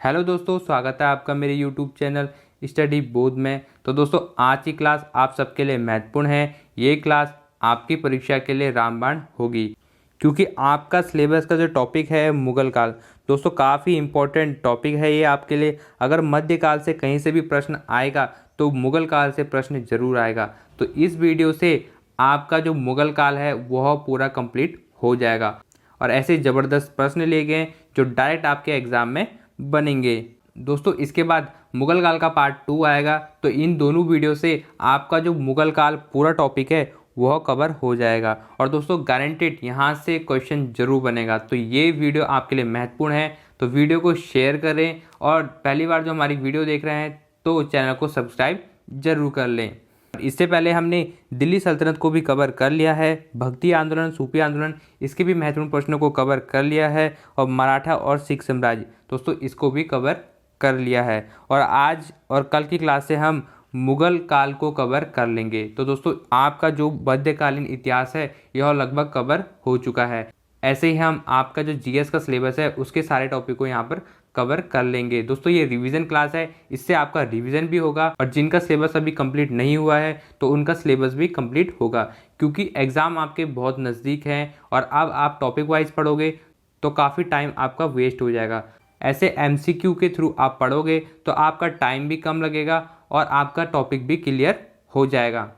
Hello दोस्तों, स्वागत है आपका मेरे यूट्यूब चैनल स्टडी बोध में। तो दोस्तों, आज की क्लास आप सबके लिए महत्वपूर्ण है। ये क्लास आपकी परीक्षा के लिए रामबाण होगी, क्योंकि आपका सिलेबस का जो टॉपिक है मुगल काल, दोस्तों काफ़ी इम्पोर्टेंट टॉपिक है ये आपके लिए। अगर मध्यकाल से कहीं से भी प्रश्न आएगा तो मुगल काल से प्रश्न जरूर आएगा। तो इस वीडियो से आपका जो मुगल काल है वह पूरा कंप्लीट हो जाएगा और ऐसे ज़बरदस्त प्रश्न लिए गए जो डायरेक्ट आपके एग्ज़ाम में बनेंगे। दोस्तों, इसके बाद मुगल काल का पार्ट 2 आएगा, तो इन दोनों वीडियो से आपका जो मुगल काल पूरा टॉपिक है वह कवर हो जाएगा। और दोस्तों, गारंटेड यहाँ से क्वेश्चन जरूर बनेगा। तो ये वीडियो आपके लिए महत्वपूर्ण है, तो वीडियो को शेयर करें और पहली बार जो हमारी वीडियो देख रहे हैं तो चैनल को सब्सक्राइब जरूर कर लें। इससे पहले हमने दिल्ली सल्तनत को भी कवर कर लिया है, भक्ति आंदोलन, सूफी आंदोलन, इसके भी महत्वपूर्ण प्रश्नों को कवर कर लिया है, और मराठा और सिख साम्राज्य दोस्तों इसको भी कवर कर लिया है। और आज और कल की क्लास से हम मुगल काल को कवर कर लेंगे। तो दोस्तों, आपका जो मध्यकालीन इतिहास है यह लगभग कवर हो चुका है। ऐसे ही हम आपका जो जीएस का सिलेबस है उसके सारे टॉपिक को यहाँ पर कवर कर लेंगे। दोस्तों, ये रिवीजन क्लास है, इससे आपका रिवीजन भी होगा और जिनका सिलेबस अभी कंप्लीट नहीं हुआ है तो उनका सिलेबस भी कंप्लीट होगा, क्योंकि एग्ज़ाम आपके बहुत नज़दीक हैं और अब आप टॉपिक वाइज पढ़ोगे तो काफ़ी टाइम आपका वेस्ट हो जाएगा। ऐसे एमसीक्यू के थ्रू आप पढ़ोगे तो आपका टाइम भी कम लगेगा और आपका टॉपिक भी क्लियर हो जाएगा।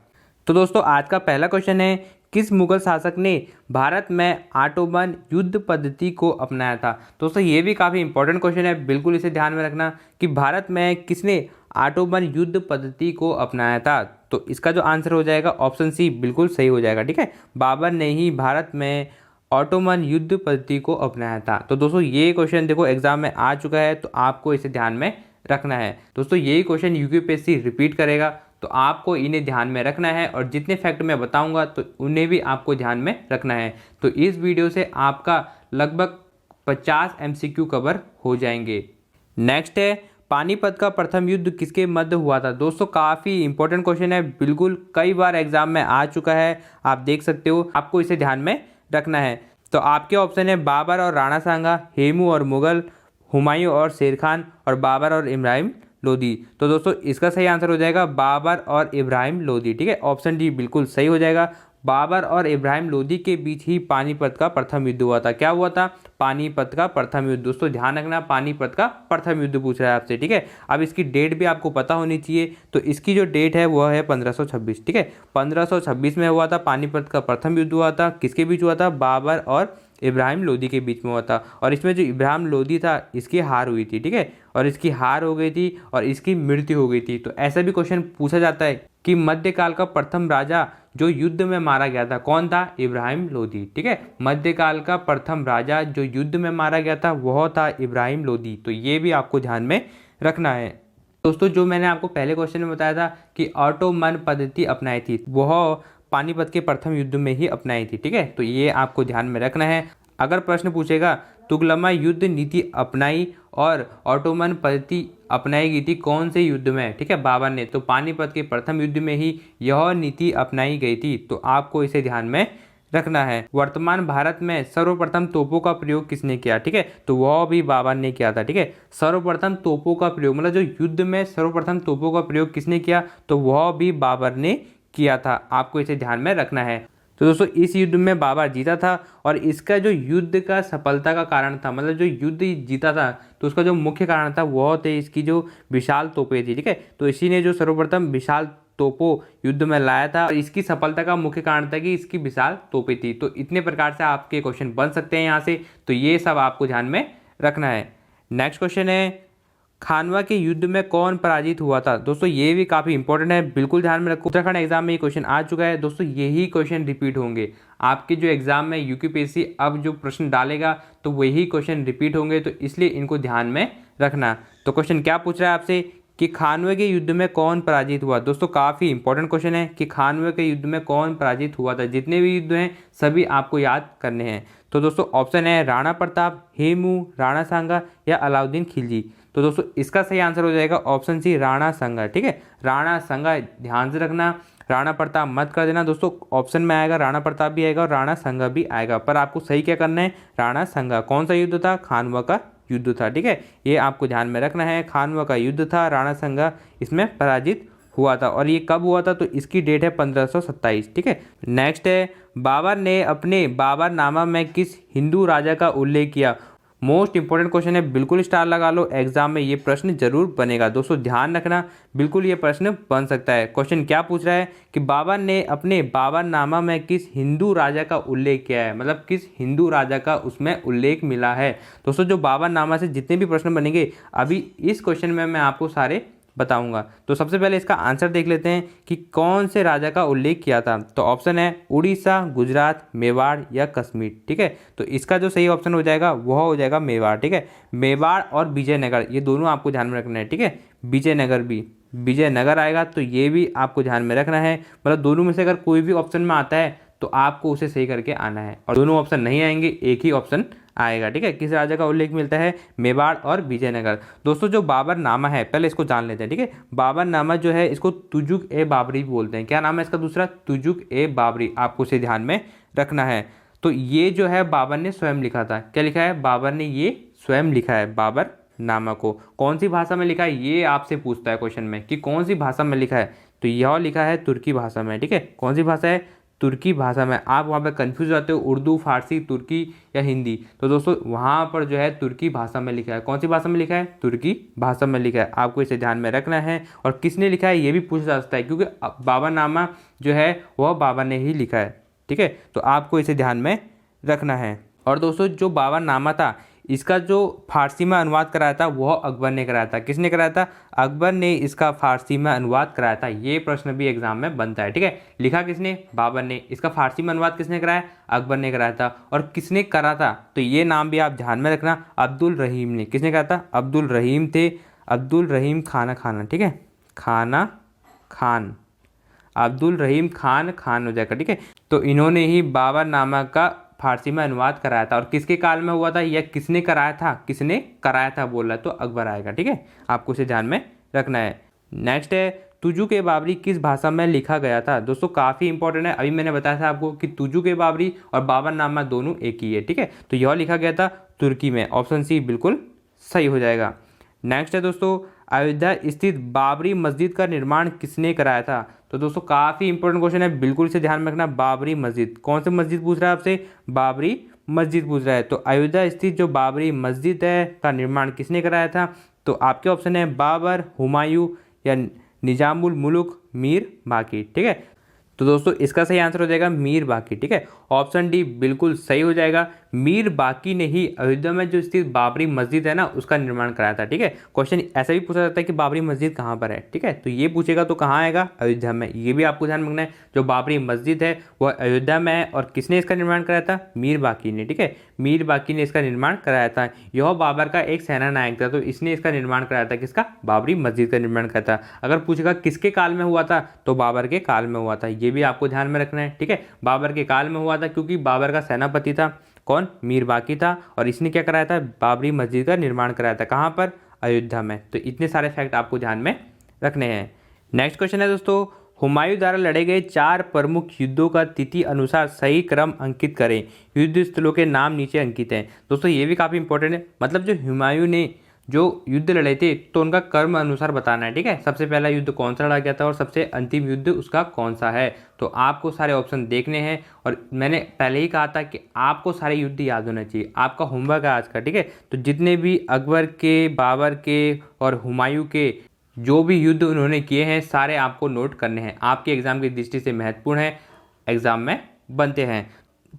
तो दोस्तों, आज का पहला क्वेश्चन है, किस मुगल शासक ने भारत में ऑटोमन युद्ध पद्धति को अपनाया था। दोस्तों, ये भी काफ़ी इंपॉर्टेंट क्वेश्चन है, बिल्कुल इसे ध्यान में रखना कि भारत में किसने ऑटोमन युद्ध पद्धति को अपनाया था। तो इसका जो आंसर हो जाएगा ऑप्शन सी बिल्कुल सही हो जाएगा। ठीक है, बाबर ने ही भारत में ऑटोमन युद्ध पद्धति को अपनाया था। तो दोस्तों, ये क्वेश्चन देखो एग्जाम में आ चुका है, तो आपको इसे ध्यान में रखना है। दोस्तों, यही क्वेश्चन यूपीएससी रिपीट करेगा, तो आपको इन्हें ध्यान में रखना है और जितने फैक्ट मैं बताऊंगा तो उन्हें भी आपको ध्यान में रखना है। तो इस वीडियो से आपका लगभग 50 एमसीक्यू कवर हो जाएंगे। नेक्स्ट है, पानीपत का प्रथम युद्ध किसके मध्य हुआ था। दोस्तों, काफ़ी इंपॉर्टेंट क्वेश्चन है, बिल्कुल कई बार एग्जाम में आ चुका है, आप देख सकते हो, आपको इसे ध्यान में रखना है। तो आपके ऑप्शन है बाबर और राणा सांगा, हेमू और मुगल, हुमायूं और शेर खान, और बाबर और इब्राहिम लोदी। तो दोस्तों, इसका सही आंसर हो जाएगा बाबर और इब्राहिम लोदी। ठीक है, ऑप्शन डी बिल्कुल सही हो जाएगा। बाबर और इब्राहिम लोदी के बीच ही पानीपत का प्रथम युद्ध हुआ था। क्या हुआ था? पानीपत का प्रथम युद्ध। दोस्तों, ध्यान रखना, पानीपत का प्रथम युद्ध पूछ रहा है आपसे। ठीक है, अब इसकी डेट भी आपको पता होनी चाहिए। तो इसकी जो डेट है वह है 1526। ठीक है, 1526 में हुआ था पानीपत का प्रथम युद्ध हुआ था। किसके बीच हुआ था? बाबर और इब्राहिम लोदी के बीच में हुआ था। और इसमें जो इब्राहिम लोदी था इसकी हार हुई थी। ठीक है, और इसकी हार हो गई थी और इसकी मृत्यु हो गई थी। तो ऐसा भी क्वेश्चन पूछा जाता है कि मध्यकाल का प्रथम राजा जो युद्ध में मारा गया था कौन था? इब्राहिम लोदी। ठीक है, मध्यकाल का प्रथम राजा जो युद्ध में मारा गया था वह था इब्राहिम लोदी। तो ये भी आपको ध्यान में रखना है। दोस्तों, जो मैंने आपको पहले क्वेश्चन में बताया था कि ऑटोमन पद्धति अपनाई थी, वह पानीपत के प्रथम युद्ध में ही अपनाई थी। ठीक है, तो ये आपको ध्यान में रखना है। अगर प्रश्न पूछेगा तुगलमा युद्ध नीति अपनाई और ऑटोमन पद्धति अपनाई गई थी कौन से युद्ध में? ठीक है, बाबर ने। तो पानीपत के प्रथम युद्ध में ही यह नीति अपनाई गई थी। तो आपको इसे ध्यान में रखना है। वर्तमान भारत में सर्वप्रथम तोपों का प्रयोग किसने किया? ठीक है, तो वह भी बाबर ने किया था। ठीक है, सर्वप्रथम तोपों का प्रयोग मतलब जो युद्ध में सर्वप्रथम तोपों का प्रयोग किसने किया? तो वह भी बाबर ने किया था। आपको इसे ध्यान में रखना है। तो दोस्तों, इस युद्ध में बाबर जीता था और इसका जो युद्ध का सफलता का कारण था, मतलब जो युद्ध जीता था तो उसका जो मुख्य कारण था वह थे इसकी जो विशाल तोपें थी। ठीक है, तो इसी ने जो सर्वप्रथम विशाल तोपों युद्ध में लाया था और इसकी सफलता का मुख्य कारण था कि इसकी विशाल तोपें थी। तो इतने प्रकार से आपके क्वेश्चन बन सकते हैं यहाँ से, तो ये सब आपको ध्यान में रखना है। नेक्स्ट क्वेश्चन है, खानवा के युद्ध में कौन पराजित हुआ था। दोस्तों, ये भी काफ़ी इंपॉर्टेंट है, बिल्कुल ध्यान में रखो। उत्तराखंड एग्जाम में ये क्वेश्चन आ चुका है। दोस्तों, यही क्वेश्चन रिपीट होंगे आपके जो एग्जाम में यूपीएससी अब जो प्रश्न डालेगा तो वही क्वेश्चन रिपीट होंगे, तो इसलिए इनको ध्यान में रखना। तो क्वेश्चन क्या पूछ रहा है आपसे कि खानवे के युद्ध में कौन पराजित हुआ। दोस्तों, काफ़ी इंपॉर्टेंट क्वेश्चन है कि खानवे के युद्ध में कौन पराजित हुआ था। जितने भी युद्ध हैं सभी आपको याद करने हैं। तो दोस्तों, ऑप्शन है राणा प्रताप, हेमू, राणा सांगा या अलाउद्दीन खिलजी। तो दोस्तों, इसका सही आंसर हो जाएगा ऑप्शन सी राणा सांगा। ठीक है, राणा सांगा ध्यान से रखना, राणा प्रताप मत कर देना। दोस्तों, ऑप्शन में आएगा राणा प्रताप भी आएगा और राणा सांगा भी आएगा, पर आपको सही क्या करना है? राणा सांगा। कौन सा युद्ध था? खानवा का युद्ध था। ठीक है, ये आपको ध्यान में रखना है। खानवा का युद्ध था, राणा संगा इसमें पराजित हुआ था। और ये कब हुआ था? तो इसकी डेट है 1527। ठीक है, नेक्स्ट है, बाबर ने अपने बाबरनामा में किस हिंदू राजा का उल्लेख किया? मोस्ट इंपॉर्टेंट क्वेश्चन है, बिल्कुल स्टार लगा लो, एग्जाम में ये प्रश्न जरूर बनेगा। दोस्तों ध्यान रखना, बिल्कुल ये प्रश्न बन सकता है। क्वेश्चन क्या पूछ रहा है कि बाबर ने अपने बाबरनामा में किस हिंदू राजा का उल्लेख किया है, मतलब किस हिंदू राजा का उसमें उल्लेख मिला है। दोस्तों जो बाबरनामा से जितने भी प्रश्न बनेंगे अभी इस क्वेश्चन में मैं आपको सारे बताऊंगा। तो सबसे पहले इसका आंसर देख लेते हैं कि कौन से राजा का उल्लेख किया था। तो ऑप्शन है उड़ीसा, गुजरात, मेवाड़ या कश्मीर। ठीक है, तो इसका जो सही ऑप्शन हो जाएगा वह हो जाएगा मेवाड़। ठीक है, मेवाड़ और विजयनगर ये दोनों आपको ध्यान में रखना है। ठीक है, विजयनगर भी, विजयनगर आएगा तो ये भी आपको ध्यान में रखना है। मतलब दोनों में से अगर कोई भी ऑप्शन में आता है तो आपको उसे सही करके आना है, और दोनों ऑप्शन नहीं आएंगे, एक ही ऑप्शन आएगा। ठीक है, किस राजा का उल्लेख मिलता है? मेवाड़ और विजयनगर। दोस्तों जो बाबरनामा है पहले इसको जान लेते हैं। ठीक है, बाबरनामा जो है इसको तुजुक ए बाबरी बोलते हैं। क्या नाम है इसका दूसरा? तुजुक ए बाबरी, आपको इसे ध्यान में रखना है। तो ये जो है बाबर ने स्वयं लिखा था। क्या लिखा है? बाबर ने ये स्वयं लिखा है बाबरनामा को। कौन सी भाषा में लिखा है ये आपसे पूछता है क्वेश्चन में कि कौन सी भाषा में लिखा है। तो यह लिखा है तुर्की भाषा में। ठीक है, कौन सी भाषा है? तुर्की भाषा में। आप वहाँ पे कंफ्यूज हो जाते हो उर्दू, फारसी, तुर्की या हिंदी। तो दोस्तों वहाँ पर जो है तुर्की भाषा में लिखा है। कौन सी भाषा में लिखा है? तुर्की भाषा में लिखा है। आपको इसे ध्यान में रखना है। और किसने लिखा है ये भी पूछा जा सकता है, क्योंकि बाबरनामा जो है वह बाबर ने ही लिखा है। ठीक है, तो आपको इसे ध्यान में रखना है। और दोस्तों जो बाबरनामा था इसका जो फारसी में अनुवाद कराया था वह अकबर ने कराया था। किसने कराया था? अकबर ने इसका फारसी में अनुवाद कराया था। ये प्रश्न भी एग्जाम में बनता है। ठीक है, लिखा किसने? बाबर ने। इसका फारसी में अनुवाद किसने कराया? अकबर ने कराया था। और किसने करा था? तो ये नाम भी आप ध्यान में रखना, अब्दुल रहीम ने। किसने करा था? अब्दुल रहीम थे, अब्दुल रहीम खाना। ठीक है, खान, अब्दुल रहीम खान हो जाएगा। ठीक है, तो इन्होंने ही बाबरनामा का फारसी में अनुवाद कराया था। और किसके काल में हुआ था या किसने कराया था? किसने कराया था बोल रहा है तो अकबर आएगा। ठीक है, आपको इसे ध्यान में रखना है। नेक्स्ट है, तुजुक ए बाबरी किस भाषा में लिखा गया था? दोस्तों काफ़ी इंपॉर्टेंट है। अभी मैंने बताया था आपको कि तुजुक ए बाबरी और बाबरनामा दोनों एक ही है। ठीक है, तो यह लिखा गया था तुर्की में। ऑप्शन सी बिल्कुल सही हो जाएगा। नेक्स्ट है दोस्तों, अयोध्या स्थित बाबरी मस्जिद का निर्माण किसने कराया था? तो दोस्तों काफ़ी इंपॉर्टेंट क्वेश्चन है, बिल्कुल इसे ध्यान में रखना। बाबरी मस्जिद, कौन सी मस्जिद पूछ रहा है आपसे? बाबरी मस्जिद पूछ रहा है। तो अयोध्या स्थित जो बाबरी मस्जिद है का निर्माण किसने कराया था? तो आपके ऑप्शन है बाबर, हुमायूं या निजामुल मुल्क मीर बाकी। ठीक है, तो दोस्तों इसका सही आंसर हो जाएगा मीर बाकी। ठीक है, ऑप्शन डी बिल्कुल सही हो जाएगा। मीर बाकी ने ही अयोध्या में जो स्थित बाबरी मस्जिद है ना उसका निर्माण कराया था। ठीक है, क्वेश्चन ऐसा भी पूछा जाता है कि बाबरी मस्जिद कहाँ पर है। ठीक है, तो ये पूछेगा तो कहाँ आएगा? अयोध्या में। ये भी आपको ध्यान रखना है, जो बाबरी मस्जिद है वह अयोध्या में है। और किसने इसका निर्माण कराया था? मीर बाकी ने। ठीक है, मीर बाकी ने इसका निर्माण कराया था। यह बाबर का एक सेना नायक था, तो इसने इसका निर्माण कराया था। किसका? बाबरी मस्जिद का निर्माण कराया था। अगर पूछेगा किसके काल में हुआ था तो बाबर के काल में हुआ था। ये भी आपको ध्यान में रखना है। ठीक है, बाबर के काल में हुआ था क्योंकि बाबर का सेनापति था कौन? मीर बाकी था। और इसने क्या कराया था? बाबरी मस्जिद का निर्माण कराया था। कहाँ पर? अयोध्या में। तो इतने सारे फैक्ट आपको ध्यान में रखने हैं। नेक्स्ट क्वेश्चन है दोस्तों, हुमायूं द्वारा लड़े गए 4 प्रमुख युद्धों का तिथि अनुसार सही क्रम अंकित करें। युद्ध स्थलों के नाम नीचे अंकित हैं। दोस्तों ये भी काफ़ी इंपॉर्टेंट है। मतलब जो हुमायूं ने जो युद्ध लड़े थे तो उनका क्रम अनुसार बताना है। ठीक है, सबसे पहला युद्ध कौन सा लड़ा गया था और सबसे अंतिम युद्ध उसका कौन सा है। तो आपको सारे ऑप्शन देखने हैं। और मैंने पहले ही कहा था कि आपको सारे युद्ध याद होने चाहिए। आपका होमवर्क है आज का। ठीक है, तो जितने भी अकबर के, बाबर के और हुमायूं के जो भी युद्ध उन्होंने किए हैं सारे आपको नोट करने हैं। आपके एग्जाम की दृष्टि से महत्वपूर्ण है, एग्जाम में बनते हैं।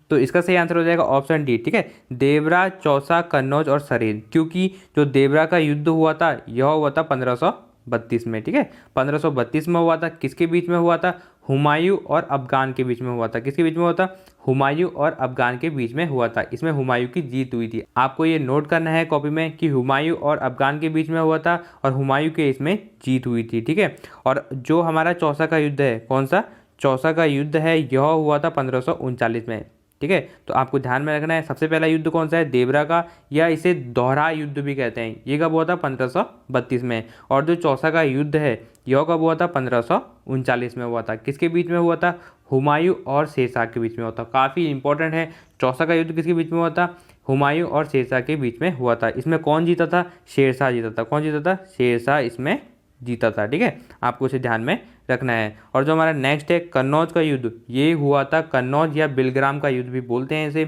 तो इसका सही आंसर हो जाएगा ऑप्शन डी। ठीक है, देवरा, चौसा, कन्नौज और सरेद। क्योंकि जो देवरा का युद्ध हुआ था यह हुआ था 1532 में। ठीक है, 1532 में हुआ था। किसके बीच में हुआ था? हुमायूं और अफगान के बीच में हुआ था। किसके बीच में हुआ था? हुमायूं और अफगान के बीच में हुआ था। इसमें हुमायूं की जीत हुई थी। आपको ये नोट करना है कॉपी में कि हुमायूं और अफगान के बीच में हुआ था और हुमायूं के इसमें जीत हुई थी। ठीक है, और जो हमारा चौसा का युद्ध है, कौन सा? चौसा का युद्ध है, यह हुआ था 1539 में। ठीक है, तो आपको ध्यान में रखना है सबसे पहला युद्ध कौन सा है? देवरा का, या इसे दोहरा युद्ध भी कहते हैं। ये कब हुआ था? 1532 में। और जो चौसा का युद्ध है यह कब हुआ था? 1539 में हुआ था। किसके बीच में हुआ था? हुमायूं और शेरशाह के बीच में हुआ था। काफ़ी इंपॉर्टेंट है। चौसा का युद्ध किसके बीच में हुआ था? हुमायूं और शेरशाह के बीच में हुआ था। इसमें कौन जीता था? शेरशाह जीता था। कौन जीता था? शेरशाह इसमें जीता था। ठीक है, आपको इसे ध्यान में रखना है। और जो हमारा नेक्स्ट है कन्नौज का युद्ध, ये हुआ था कन्नौज या बिलग्राम का युद्ध भी बोलते हैं इसे।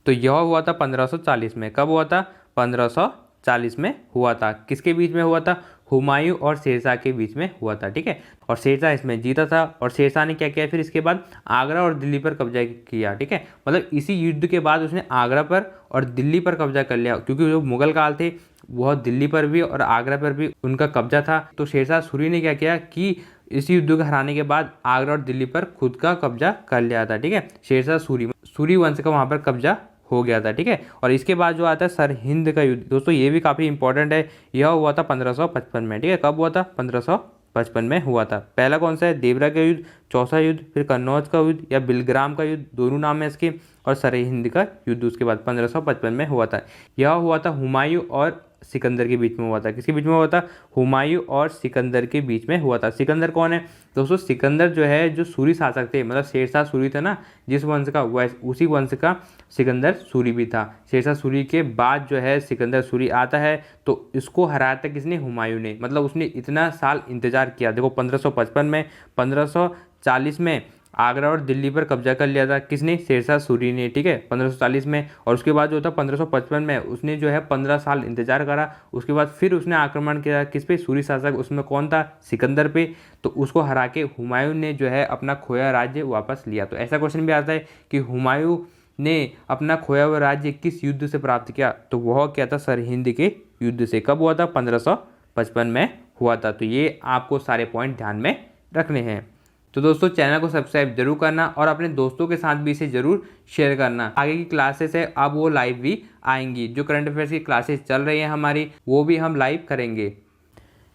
तो यह हुआ था 1540 में। कब हुआ था? 1540 में हुआ था। किसके बीच में हुआ था? हुमायूं और शेरशाह के बीच में हुआ था। ठीक है, और शेरशाह इसमें जीता था। और शेरशाह ने क्या किया फिर इसके बाद? आगरा और दिल्ली पर कब्जा किया। ठीक है, मतलब इसी युद्ध के बाद उसने आगरा पर और दिल्ली पर कब्जा कर लिया, क्योंकि जो मुगल काल थे वह दिल्ली पर भी और आगरा पर भी उनका कब्जा था। तो शेरशाह सूरी ने क्या किया कि इस युद्ध को हराने के बाद आगरा और दिल्ली पर खुद का कब्जा कर लिया था। ठीक है, शेरशाह सूरी वंश का वहां पर कब्जा हो गया था। ठीक है, और इसके बाद जो आता है सरहिंद का युद्ध, दोस्तों ये भी काफ़ी इंपॉर्टेंट है। यह हुआ था 1555 में। ठीक है, कब हुआ था? 1555 में हुआ था। पहला कौन सा है? देवरा का युद्ध, चौसा युद्ध, फिर कन्नौज का युद्ध या बिलग्राम का युद्ध, दोनों नाम है इसके, और सरहिंद का युद्ध उसके बाद 1555 में हुआ था। यह हुआ था हुमायूं और सिकंदर के बीच में हुआ था। किसके बीच में हुआ था? हुमायूं और सिकंदर के बीच में हुआ था। सिकंदर कौन है दोस्तों? सिकंदर जो है जो सूरी शासक थे, मतलब शेरशाह सूरी थे ना जिस वंश का, उसी वंश का सिकंदर सूरी भी था। शेरशाह सूरी के बाद जो है सिकंदर सूरी आता है, तो इसको हराया था किसने? हुमायूं ने। मतलब उसने इतना साल इंतजार किया। देखो 1555 में, 1540 में आगरा और दिल्ली पर कब्जा कर लिया था किसने? शेरशाह सूरी ने। ठीक है, 1540 में। और उसके बाद जो था 1555 में उसने जो है 15 साल इंतजार करा। उसके बाद फिर उसने आक्रमण किया किस पे? सूरी शासक, उसमें कौन था? सिकंदर पे। तो उसको हरा के हुमायूं ने जो है अपना खोया राज्य वापस लिया। तो ऐसा क्वेश्चन भी आता है कि हुमायूं ने अपना खोया हुआ राज्य किस युद्ध से प्राप्त किया? तो वह क्या था? सरहिंद के युद्ध से। कब हुआ था? 1555 में हुआ था। तो ये आपको सारे पॉइंट ध्यान में रखने हैं। तो दोस्तों चैनल को सब्सक्राइब जरूर करना और अपने दोस्तों के साथ भी इसे जरूर शेयर करना। आगे की क्लासेस है अब वो लाइव भी आएंगी। जो करंट अफेयर्स की क्लासेस चल रही हैं हमारी, वो भी हम लाइव करेंगे।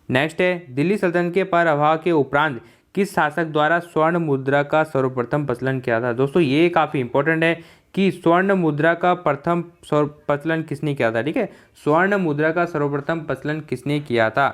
नेक्स्ट है दिल्ली सल्तनत के प्रभाव के उपरांत किस शासक द्वारा स्वर्ण मुद्रा का सर्वप्रथम प्रचलन किया था? दोस्तों ये काफ़ी इंपॉर्टेंट है कि स्वर्ण मुद्रा का प्रथम प्रचलन किसने किया था। ठीक है, स्वर्ण मुद्रा का सर्वप्रथम प्रचलन किसने किया था?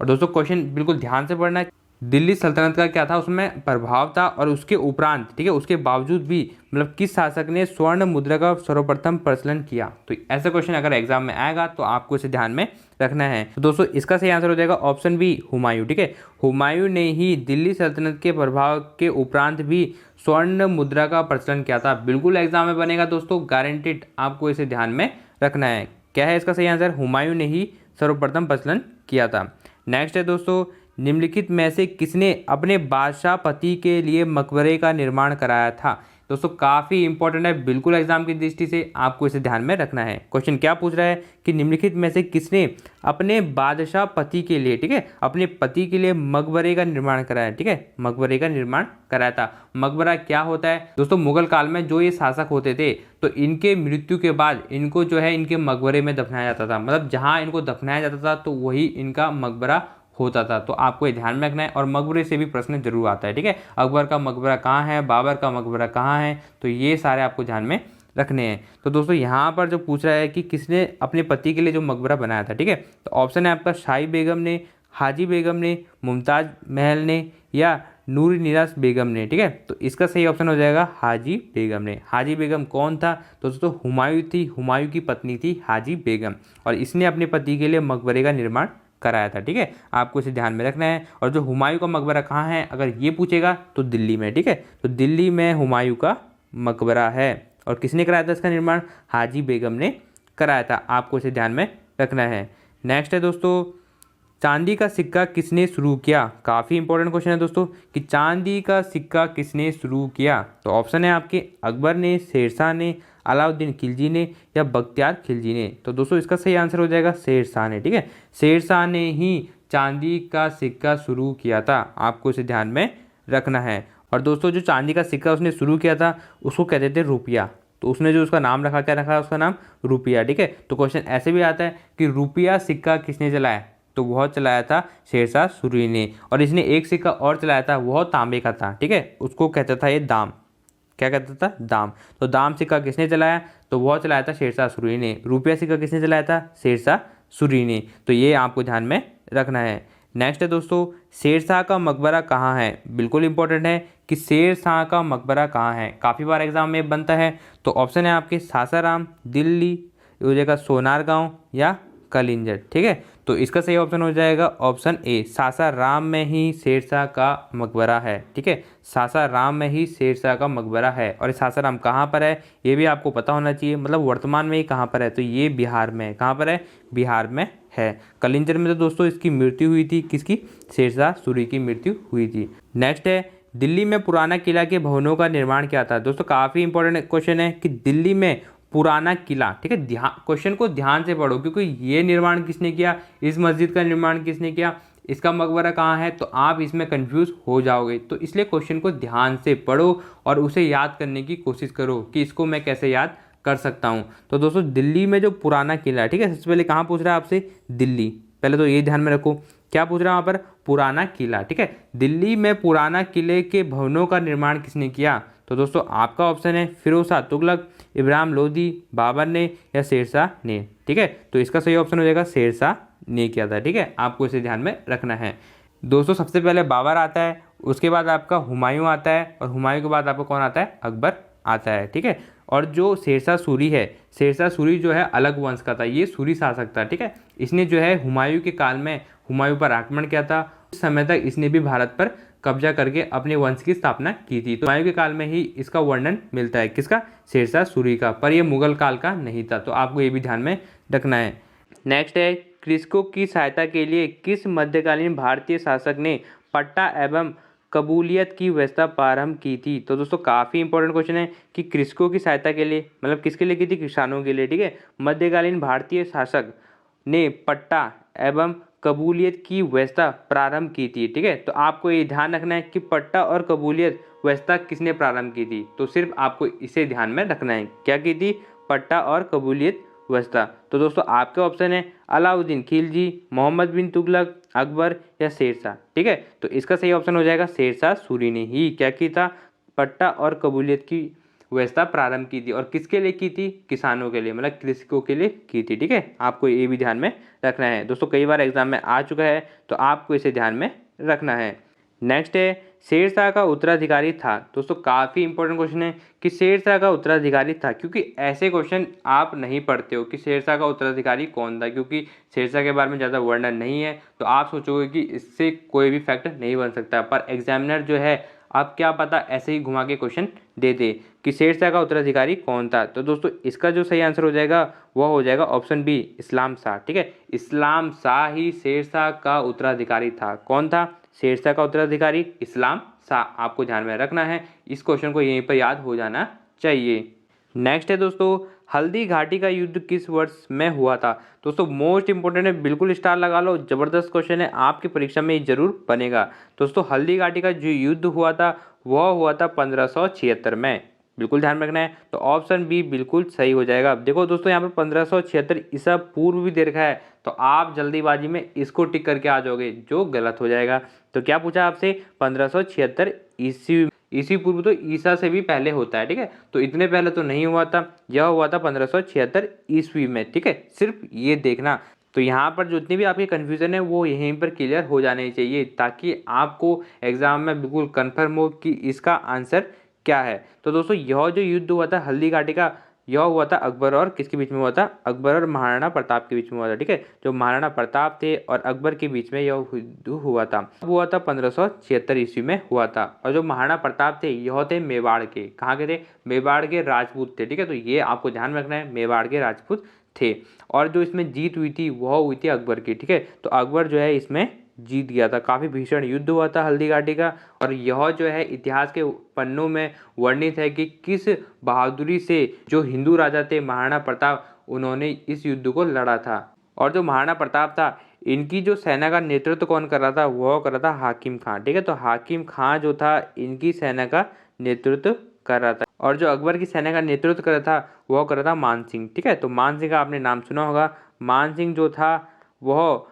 और दोस्तों क्वेश्चन बिल्कुल ध्यान से पढ़ना है। दिल्ली सल्तनत का क्या था? उसमें प्रभाव था और उसके उपरांत, ठीक है, उसके बावजूद भी मतलब किस शासक ने स्वर्ण मुद्रा का सर्वप्रथम प्रचलन किया? तो ऐसा क्वेश्चन अगर एग्जाम में आएगा तो आपको इसे ध्यान में रखना है। तो दोस्तों इसका सही आंसर हो जाएगा ऑप्शन बी, हुमायूं। ठीक है, हुमायूं ने ही दिल्ली सल्तनत के प्रभाव के उपरांत भी स्वर्ण मुद्रा का प्रचलन किया था। बिल्कुल एग्जाम में बनेगा दोस्तों, गारंटेड। आपको इसे ध्यान में रखना है। क्या है इसका सही आंसर? हुमायूं ने ही सर्वप्रथम प्रचलन किया था। नेक्स्ट है दोस्तों, निम्नलिखित में से किसने अपने बादशाह पति के लिए मकबरे का निर्माण कराया था? दोस्तों काफ़ी इंपॉर्टेंट है, बिल्कुल एग्जाम की दृष्टि से आपको इसे ध्यान में रखना है। क्वेश्चन क्या पूछ रहा है कि निम्नलिखित में से किसने अपने बादशाह पति के लिए, ठीक है, अपने पति के लिए मकबरे का निर्माण कराया? ठीक है, मकबरे का निर्माण कराया था। मकबरा क्या होता है दोस्तों? मुगल काल में जो ये शासक होते थे तो इनके मृत्यु के बाद इनको जो है इनके मकबरे में दफनाया जाता था। मतलब जहाँ इनको दफनाया जाता था तो वही इनका मकबरा होता था। तो आपको ये ध्यान में रखना है। और मकबरे से भी प्रश्न जरूर आता है। ठीक है, अकबर का मकबरा कहाँ है, बाबर का मकबरा कहाँ है, तो ये सारे आपको ध्यान में रखने हैं। तो दोस्तों यहाँ पर जो पूछ रहा है कि किसने अपने पति के लिए जो मकबरा बनाया था, ठीक है, तो ऑप्शन है आपका शाही बेगम ने, हाजी बेगम ने, मुमताज महल ने या नूर निराज बेगम ने। ठीक है, तो इसका सही ऑप्शन हो जाएगा हाजी बेगम ने। हाजी बेगम कौन था? तो दोस्तों हुमायूं थी, हुमायूं की पत्नी थी हाजी बेगम, और इसने अपने पति के लिए मकबरे का निर्माण कराया था। ठीक है, आपको इसे ध्यान में रखना है। और जो हुमायूं का मकबरा कहाँ है अगर ये पूछेगा तो दिल्ली में। ठीक है, तो दिल्ली में हुमायूं का मकबरा है। और किसने कराया था इसका निर्माण? हाजी बेगम ने कराया था। आपको इसे ध्यान में रखना है। नेक्स्ट है दोस्तों, चांदी का सिक्का किसने शुरू किया? काफ़ी इंपॉर्टेंट क्वेश्चन है दोस्तों कि चांदी का सिक्का किसने शुरू किया? तो ऑप्शन है आपके अकबर ने, शेरशाह ने, अलाउद्दीन खिलजी ने या बख्तियार खिलजी ने। तो दोस्तों इसका सही आंसर हो जाएगा शेरशाह ने। ठीक है, शेरशाह ने ही चांदी का सिक्का शुरू किया था। आपको इसे ध्यान में रखना है। और दोस्तों जो चांदी का सिक्का उसने शुरू किया था उसको कहते थे रुपया। तो उसने जो उसका नाम रखा, क्या रखा? उसका नाम रुपया। ठीक है, तो क्वेश्चन ऐसे भी आता है कि रुपया सिक्का किसने चलाया? तो वह चलाया था शेरशाह सूरी ने। और इसने एक सिक्का और चलाया था, वह तांबे का था। ठीक है, उसको कहता था ये दाम। क्या कहता था? दाम। तो दाम सिक्का किसने चलाया? तो वह चलाया था शेरशाह सूरी ने। रुपया सिक्का किसने चलाया था? शेरशाह सूरी ने। तो ये आपको ध्यान में रखना है। नेक्स्ट है दोस्तों, शेरशाह का मकबरा कहाँ है? बिल्कुल इंपॉर्टेंट है कि शेरशाह का मकबरा कहाँ है, काफ़ी बार एग्जाम में बनता है। तो ऑप्शन है आपके सासाराम, दिल्ली, ये हो जाएगा सोनारगांव या कलिंजर। ठीक है, तो इसका सही ऑप्शन हो जाएगा ऑप्शन ए, सासाराम में ही शेरशाह का मकबरा है। ठीक है, सासाराम में ही शेरशाह का मकबरा है। और ये सासाराम कहाँ पर है ये भी आपको पता होना चाहिए, मतलब वर्तमान में ये कहाँ पर है, तो ये बिहार में है। कहाँ पर है, बिहार में है। कलिंजर में तो दोस्तों इसकी मृत्यु हुई थी, किसकी, शेरशाह सूरी की मृत्यु हुई थी। नेक्स्ट है, दिल्ली में पुराना किला के भवनों का निर्माण क्या था। दोस्तों काफ़ी इंपॉर्टेंट क्वेश्चन है कि दिल्ली में पुराना किला, ठीक है, ध्यान क्वेश्चन को ध्यान से पढ़ो, क्योंकि ये निर्माण किसने किया, इस मस्जिद का निर्माण किसने किया, इसका मकबरा कहाँ है, तो आप इसमें कंफ्यूज हो जाओगे। तो इसलिए क्वेश्चन को ध्यान से पढ़ो और उसे याद करने की कोशिश करो कि इसको मैं कैसे याद कर सकता हूँ। तो दोस्तों दिल्ली में जो पुराना किला है, ठीक है, सबसे पहले कहाँ पूछ रहा है आपसे, दिल्ली, पहले तो ये ध्यान में रखो क्या पूछ रहा है वहाँ पर, पुराना किला। ठीक है, दिल्ली में पुराना किले के भवनों का निर्माण किसने किया, तो दोस्तों आपका ऑप्शन है फिरोज शाह तुगलक, इब्राहिम लोदी, बाबर ने या शेरशाह ने। ठीक है, तो इसका सही ऑप्शन हो जाएगा शेरशाह ने किया था। ठीक है, आपको इसे ध्यान में रखना है। दोस्तों सबसे पहले बाबर आता है, उसके बाद आपका हुमायूं आता है, और हुमायूं के बाद आपको कौन आता है, अकबर आता है। ठीक है, और जो शेरशाह सूरी है, शेरशाह सूरी जो है अलग वंश का था, ये सूरी शासक था। ठीक है, इसने जो है हुमायूं के काल में हुमायूं पर आक्रमण किया था। उस समय तक इसने भी भारत पर कब्जा करके अपने वंश की स्थापना की थी। तो हुमायूं के काल में ही इसका वर्णन मिलता है, किसका, शेरशाह सूरी का, पर यह मुगल काल का नहीं था। तो आपको ये भी ध्यान में रखना है। नेक्स्ट है, कृषकों की सहायता के लिए किस मध्यकालीन भारतीय शासक ने पट्टा एवं कबूलियत की व्यवस्था प्रारंभ की थी। तो दोस्तों काफ़ी इंपॉर्टेंट क्वेश्चन है कि कृषकों की सहायता के लिए, मतलब किसके लिए की थी, किसानों के लिए। ठीक है, मध्यकालीन भारतीय शासक ने पट्टा एवं कबूलियत की व्यवस्था प्रारंभ की थी। ठीक है, तो आपको ये ध्यान रखना है कि पट्टा और कबूलियत व्यवस्था किसने प्रारंभ की थी, तो सिर्फ आपको इसे ध्यान में रखना है, क्या की थी, पट्टा और कबूलियत व्यवस्था। तो दोस्तों आपके ऑप्शन है अलाउद्दीन खिलजी, मोहम्मद बिन तुगलक, अकबर या शेरशाह। ठीक है, तो इसका सही ऑप्शन हो जाएगा शेरशाह सूरी ने ही क्या की था, पट्टा और कबूलियत की व्यवस्था प्रारंभ की थी। और किसके लिए की थी, किसानों के लिए, मतलब कृषकों के लिए की थी। ठीक है, आपको ये भी ध्यान में रखना है। दोस्तों कई बार एग्जाम में आ चुका है, तो आपको इसे ध्यान में रखना है। नेक्स्ट है, शेरशाह का उत्तराधिकारी था। दोस्तों काफ़ी इंपॉर्टेंट क्वेश्चन है कि शेरशाह का उत्तराधिकारी था, क्योंकि ऐसे क्वेश्चन आप नहीं पढ़ते हो कि शेरशाह का उत्तराधिकारी कौन था, क्योंकि शेरशाह के बारे में ज़्यादा वर्णन नहीं है। तो आप सोचोगे कि इससे कोई भी फैक्ट नहीं बन सकता, पर एग्जामिनर जो है आप क्या पता ऐसे ही घुमा के क्वेश्चन दे दे कि शेरशाह का उत्तराधिकारी कौन था। तो दोस्तों इसका जो सही आंसर हो जाएगा वह हो जाएगा ऑप्शन बी, इस्लाम शाह। ठीक है, इस्लाम शाह ही शेरशाह का उत्तराधिकारी था। कौन था शेरशाह का उत्तराधिकारी, इस्लाम शाह। आपको ध्यान में रखना है, इस क्वेश्चन को यहीं पर याद हो जाना चाहिए। नेक्स्ट है दोस्तों, हल्दी घाटी का युद्ध किस वर्ष में हुआ था। दोस्तों मोस्ट इंपोर्टेंट है, बिल्कुल स्टार लगा लो, जबरदस्त क्वेश्चन है, आपकी परीक्षा में ये जरूर बनेगा। दोस्तों हल्दी घाटी का जो युद्ध हुआ था वह हुआ था 1576 में, बिल्कुल ध्यान रखना है। तो ऑप्शन बी बिल्कुल सही हो जाएगा। देखो दोस्तों यहाँ पर 1576 ईसा पूर्व भी दे रखा है, तो आप जल्दीबाजी में इसको टिक करके आ जाओगे, जो गलत हो जाएगा। तो क्या पूछा आपसे, 1576 ईसी पूर्व, तो ईसा से भी पहले होता है। ठीक है, तो इतने पहले तो नहीं हुआ था, यह हुआ था 1576 ईस्वी में। ठीक है, सिर्फ ये देखना। तो यहाँ पर जितनी भी आपकी कन्फ्यूज़न है वो यहीं पर क्लियर हो जाने चाहिए, ताकि आपको एग्जाम में बिल्कुल कन्फर्म हो कि इसका आंसर क्या है। तो दोस्तों यह जो युद्ध हुआ था हल्दी घाटी का, यह हुआ था अकबर और किसके बीच में हुआ था, अकबर और महाराणा प्रताप के बीच में हुआ था। ठीक है, जो महाराणा प्रताप थे और अकबर के बीच में यह युद्ध हुआ था 1576 ईस्वी में हुआ था। और जो महाराणा प्रताप थे यह थे मेवाड़ के, कहाँ के थे, मेवाड़ के राजपूत थे। ठीक है, तो ये आपको ध्यान रखना है, मेवाड़ के राजपूत थे। और जो इसमें जीत हुई थी वह हुई थी अकबर की। ठीक है, तो अकबर जो है इसमें जीत गया था। काफ़ी भीषण युद्ध हुआ था हल्दी घाटी का, और यह जो है इतिहास के पन्नों में वर्णित है कि किस बहादुरी से जो हिंदू राजा थे महाराणा प्रताप, उन्होंने इस युद्ध को लड़ा था। और जो महाराणा प्रताप था, इनकी जो सेना का नेतृत्व कौन कर रहा था, वह कर रहा था हाकिम खान। ठीक है, तो हाकिम खान जो था इनकी सेना का नेतृत्व कर रहा था। और जो अकबर की सेना का नेतृत्व कर रहा था वह कर रहा था मान सिंह। ठीक है, तो मान सिंह का आपने नाम सुना होगा। मान सिंह जो था वह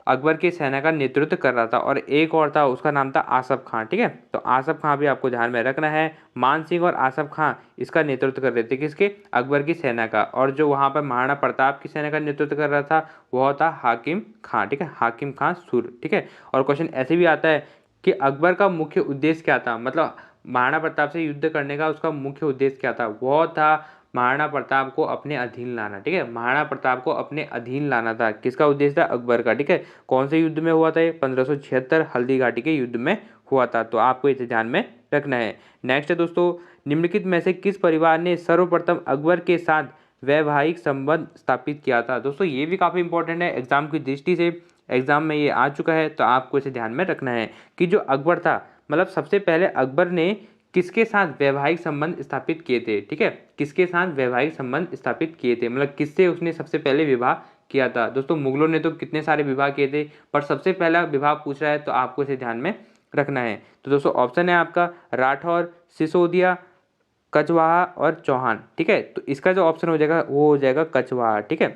अकबर की सेना का नेतृत्व कर रहा था, और एक और था उसका नाम था आसफ खान। ठीक है, तो आसफ खान भी आपको ध्यान में रखना है। मान सिंह और आसफ खान इसका नेतृत्व कर रहे थे, किसके, अकबर की सेना का। और जो वहाँ पर महाराणा प्रताप की सेना का नेतृत्व कर रहा था वह था हाकिम खान। ठीक है, हाकिम खान सुर। ठीक है, और क्वेश्चन ऐसे भी आता है कि अकबर का मुख्य उद्देश्य क्या था, मतलब महाराणा प्रताप से युद्ध करने का उसका मुख्य उद्देश्य क्या था, वह था महाराणा प्रताप को अपने अधीन लाना। ठीक है, महाराणा प्रताप को अपने अधीन लाना था। किसका उद्देश्य था? अकबर का। ठीक है, कौन से युद्ध में हुआ था ये? 1576 हल्दी घाटी के युद्ध में हुआ था। तो आपको इसे ध्यान में रखना है। नेक्स्ट है दोस्तों, निम्नलिखित में से किस परिवार ने सर्वप्रथम अकबर के साथ वैवाहिक संबंध स्थापित किया था? दोस्तों ये भी काफ़ी इंपॉर्टेंट है एग्जाम की दृष्टि से, एग्जाम में ये आ चुका है, तो आपको इसे ध्यान में रखना है कि जो अकबर था, मतलब सबसे पहले अकबर ने किसके साथ वैवाहिक संबंध स्थापित किए थे? ठीक है, किसके साथ वैवाहिक संबंध स्थापित किए थे, मतलब किससे उसने सबसे पहले विवाह किया था? दोस्तों मुगलों ने तो कितने सारे विवाह किए थे, पर सबसे पहला विवाह पूछ रहा है, तो आपको इसे ध्यान में रखना है। तो दोस्तों ऑप्शन है आपका राठौर, सिसोदिया, कछवाहा और चौहान। ठीक है, तो इसका जो ऑप्शन हो जाएगा वो हो जाएगा कछवाहा। ठीक है,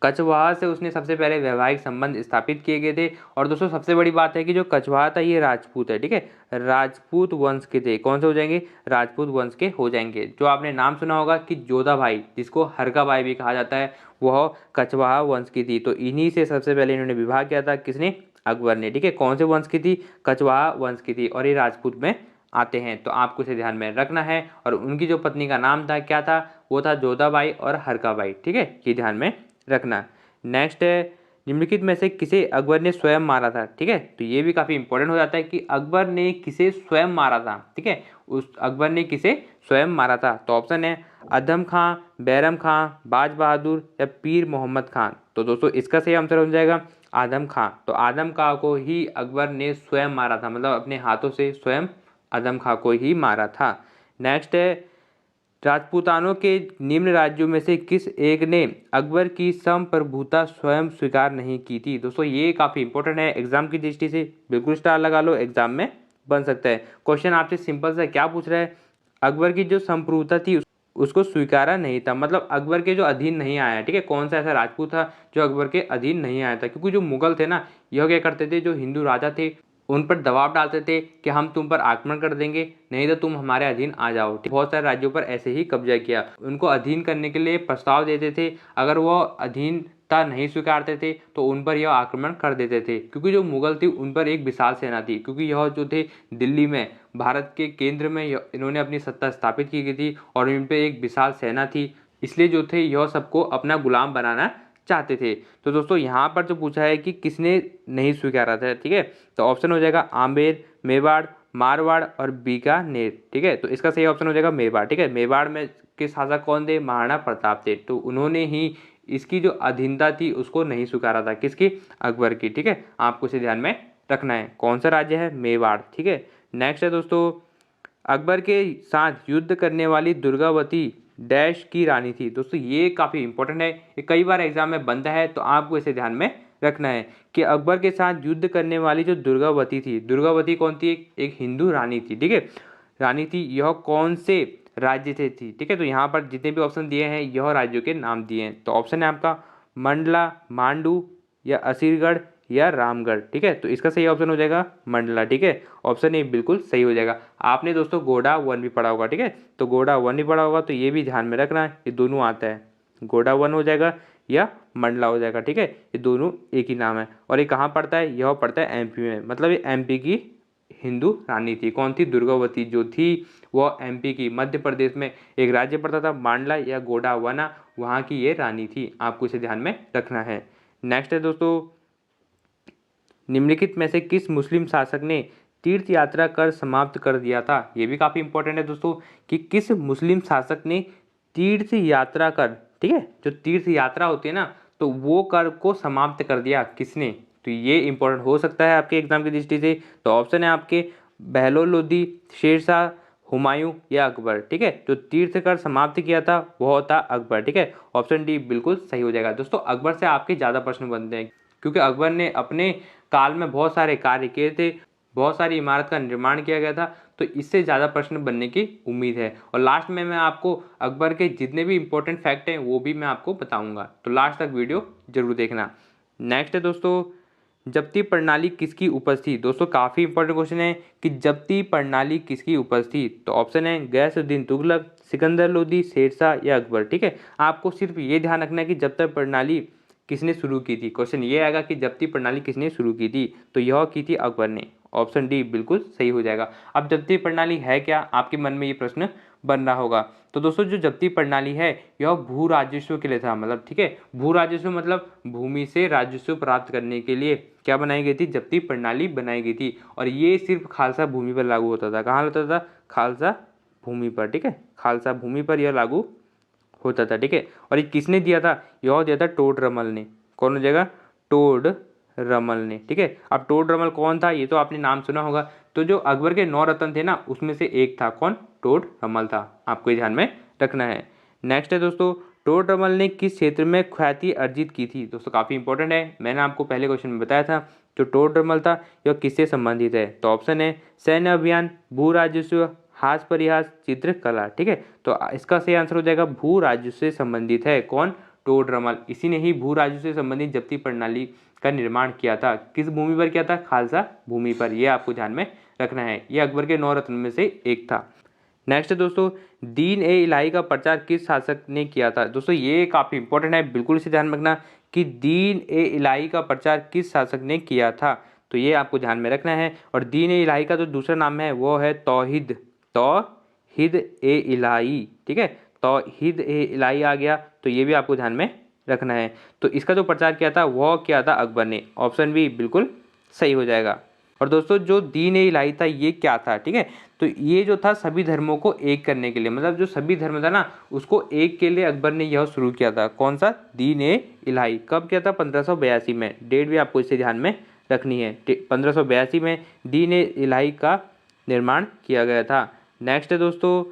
कछवाहा से उसने सबसे पहले वैवाहिक संबंध स्थापित किए गए थे। और दोस्तों सबसे बड़ी बात है कि जो कछवाहा था ये राजपूत है। ठीक है, राजपूत वंश के थे। कौन से हो जाएंगे? राजपूत वंश के हो जाएंगे। जो आपने नाम सुना होगा कि जोधा भाई, जिसको हरका भाई भी कहा जाता है, वह कछवाहा वंश की थी। तो इन्हीं से सबसे पहले इन्होंने विवाह किया था। किसने? अकबर ने। ठीक है, कौन से वंश की थी? कछवाहा वंश की थी, और ये राजपूत में आते हैं। तो आपको इसे ध्यान में रखना है। और उनकी जो पत्नी का नाम था क्या था? वो था जोधाबाई और हरकाबाई। ठीक है, ये ध्यान में रखना। नेक्स्ट है, निम्नलिखित में से किसे अकबर ने स्वयं मारा था? ठीक है, तो ये भी काफ़ी इंपॉर्टेंट हो जाता है कि अकबर ने किसे स्वयं मारा था। ठीक है, उस अकबर ने किसे स्वयं मारा था? तो ऑप्शन है अधम खां, बैरम खां, बाज बहादुर या पीर मोहम्मद खान। तो दोस्तों इसका सही आंसर हो जाएगा आदम खां। तो आदम खां को ही अकबर ने स्वयं मारा था, मतलब अपने हाथों से स्वयं आदम खां को ही मारा था। नेक्स्ट है, राजपूतानों के निम्न राज्यों में से किस एक ने अकबर की संप्रभुता स्वयं स्वीकार नहीं की थी? दोस्तों ये काफ़ी इंपॉर्टेंट है एग्जाम की दृष्टि से, बिल्कुल स्टार लगा लो, एग्जाम में बन सकता है। क्वेश्चन आपसे सिंपल सा क्या पूछ रहा है? अकबर की जो संप्रभुता थी उसको स्वीकारा नहीं था, मतलब अकबर के जो अधीन नहीं आया। ठीक है, कौन सा ऐसा राजपूत था जो अकबर के अधीन नहीं आया था? क्योंकि जो मुगल थे ना, यह क्या करते थे, जो हिंदू राजा थे उन पर दबाव डालते थे कि हम तुम पर आक्रमण कर देंगे, नहीं तो तुम हमारे अधीन आ जाओ। बहुत सारे राज्यों पर ऐसे ही कब्जा किया, उनको अधीन करने के लिए प्रस्ताव देते थे। अगर वो अधीनता नहीं स्वीकारते थे तो उन पर यह आक्रमण कर देते थे। क्योंकि जो मुगल थी उन पर एक विशाल सेना थी, क्योंकि यह जो थे दिल्ली में, भारत के केंद्र में इन्होंने अपनी सत्ता स्थापित की गई थी और इन पर एक विशाल सेना थी, इसलिए जो थे यह सबको अपना गुलाम बनाना चाहते थे। तो दोस्तों यहाँ पर जो पूछा है कि किसने नहीं स्वीकारा था, ठीक है, तो ऑप्शन हो जाएगा आमेर, मेवाड़, मारवाड़ और बीकानेर। ठीक है, तो इसका सही ऑप्शन हो जाएगा मेवाड़। ठीक है, मेवाड़ में के शासक कौन थे? महाराणा प्रताप थे। तो उन्होंने ही इसकी जो अधीनता थी उसको नहीं स्वीकारा था। किसकी? अकबर की। ठीक है, आपको इसे ध्यान में रखना है। कौन सा राज्य है? मेवाड़। ठीक है, नेक्स्ट है दोस्तों, अकबर के साथ युद्ध करने वाली दुर्गावती डैश की रानी थी। दोस्तों ये काफ़ी इंपॉर्टेंट है, ये कई बार एग्जाम में बनता है, तो आपको इसे ध्यान में रखना है कि अकबर के साथ युद्ध करने वाली जो दुर्गावती थी, दुर्गावती कौन थी? एक हिंदू रानी थी। ठीक है, रानी थी, यह कौन से राज्य से थी? ठीक है, तो यहाँ पर जितने भी ऑप्शन दिए हैं यह राज्यों के नाम दिए हैं। तो ऑप्शन है आपका मंडला, मांडू या असीरगढ़ या रामगढ़। ठीक है, तो इसका सही ऑप्शन हो जाएगा मंडला। ठीक है, ऑप्शन ए बिल्कुल सही हो जाएगा। आपने दोस्तों गोडा 1 भी पढ़ा होगा। ठीक है, तो गोडा 1 भी पढ़ा होगा, तो ये भी ध्यान में रखना है, ये दोनों आता है, गोडा 1 हो जाएगा या मंडला हो जाएगा। ठीक है, ये दोनों एक ही नाम है। और ये कहाँ पड़ता है? यह पड़ता है एमपी में, मतलब ये एमपी की हिंदू रानी थी। कौन थी? दुर्गावती जो थी वह एमपी की, मध्य प्रदेश में एक राज्य पड़ता था मांडला या गोडावना, वहाँ की ये रानी थी। आपको इसे ध्यान में रखना है। नेक्स्ट है दोस्तों, निम्नलिखित में से किस मुस्लिम शासक ने तीर्थ यात्रा कर समाप्त कर दिया था? ये भी काफ़ी इंपॉर्टेंट है दोस्तों कि किस मुस्लिम शासक ने तीर्थ यात्रा कर, ठीक है, जो तीर्थ यात्रा होती है ना, तो वो कर को समाप्त कर दिया, किसने? तो ये इंपॉर्टेंट हो सकता है आपके एग्जाम की दृष्टि से। तो ऑप्शन है आपके बहलोल लोदी, शेरशाह, हुमायूं या अकबर। ठीक है, जो तीर्थ कर समाप्त किया था वह था अकबर। ठीक है, ऑप्शन डी बिल्कुल सही हो जाएगा। दोस्तों अकबर से आपके ज़्यादा प्रश्न बनते हैं, क्योंकि अकबर ने अपने काल में बहुत सारे कार्य किए थे, बहुत सारी इमारत का निर्माण किया गया था, तो इससे ज़्यादा प्रश्न बनने की उम्मीद है। और लास्ट में मैं आपको अकबर के जितने भी इंपॉर्टेंट फैक्ट हैं वो भी मैं आपको बताऊंगा, तो लास्ट तक वीडियो जरूर देखना। नेक्स्ट है दोस्तों, जब्ती प्रणाली किसकी उपज थी? दोस्तों काफ़ी इंपॉर्टेंट क्वेश्चन है कि जब्ती प्रणाली किसकी उपज थी? तो ऑप्शन है गैसुद्दीन तुगलक, सिकंदर लोदी, शेरशाह या अकबर। ठीक है, आपको सिर्फ ये ध्यान रखना है कि जब्ती प्रणाली किसने शुरू की थी। क्वेश्चन ये आएगा कि जब्ती प्रणाली किसने शुरू की थी, तो यह की थी अकबर ने। ऑप्शन डी बिल्कुल सही हो जाएगा। अब जब्ती प्रणाली है क्या? आपके मन में ये प्रश्न बन रहा होगा। तो दोस्तों जो जब्ती प्रणाली है यह भू राजस्व के लिए था, मतलब ठीक है, भू राजस्व मतलब भूमि से राजस्व प्राप्त करने के लिए क्या बनाई गई थी, जब्ती प्रणाली बनाई गई थी। और ये सिर्फ खालसा भूमि पर लागू होता था। कहाँ होता था, खालसा भूमि पर, ठीक है, खालसा भूमि पर यह लागू होता था, ठीक है। और ये किसने दिया था, यह दिया था टोड रमल ने। कौन हो जाएगा, टोड रमल ने, ठीक है। अब टोड रमल कौन था, ये तो आपने नाम सुना होगा। तो जो अकबर के 9 रत्न थे ना, उसमें से एक था कौन, टोड रमल था। आपको ये ध्यान में रखना है। नेक्स्ट है दोस्तों, टोड रमल ने किस क्षेत्र में ख्याति अर्जित की थी। दोस्तों काफ़ी इंपॉर्टेंट है, मैंने आपको पहले क्वेश्चन में बताया था। जो टोड रमल था यह किससे संबंधित है, तो ऑप्शन है सैन्य अभियान, भू राजस्व, हास परिहास, चित्रकला, ठीक है। तो इसका सही आंसर हो जाएगा भू राजस्व से संबंधित है कौन, टोड रमल। इसी ने ही भू राजस्व से संबंधित जब्ती प्रणाली का निर्माण किया था। किस भूमि पर किया था, खालसा भूमि पर। यह आपको ध्यान में रखना है। यह अकबर के 9 रत्न में से एक था। नेक्स्ट है दोस्तों, दीन ए इलाही का प्रचार किस शासक ने किया था। दोस्तों ये काफ़ी इंपॉर्टेंट है, बिल्कुल इसे ध्यान में रखना कि दीन ए इलाही का प्रचार किस शासक ने किया था। तो ये आपको ध्यान में रखना है। और दीन ए इलाही का जो दूसरा नाम है वो है तौहीद, तौहीद ए इलाही, ठीक है। तौहीद ए इलाही आ गया, तो ये भी आपको ध्यान में रखना है। तो इसका जो प्रचार किया था वह किया था अकबर ने। ऑप्शन बी बिल्कुल सही हो जाएगा। और दोस्तों जो दीन ए इलाही था ये क्या था, ठीक है। तो ये जो था सभी धर्मों को एक करने के लिए, मतलब जो सभी धर्म था ना उसको एक के लिए अकबर ने यह शुरू किया था। कौन सा, दीन ए इलाही। कब किया था, 1582 में। डेट भी आपको इसे ध्यान में रखनी है। 1582 में दीन ए इलाही का निर्माण किया गया था। नेक्स्ट है दोस्तों,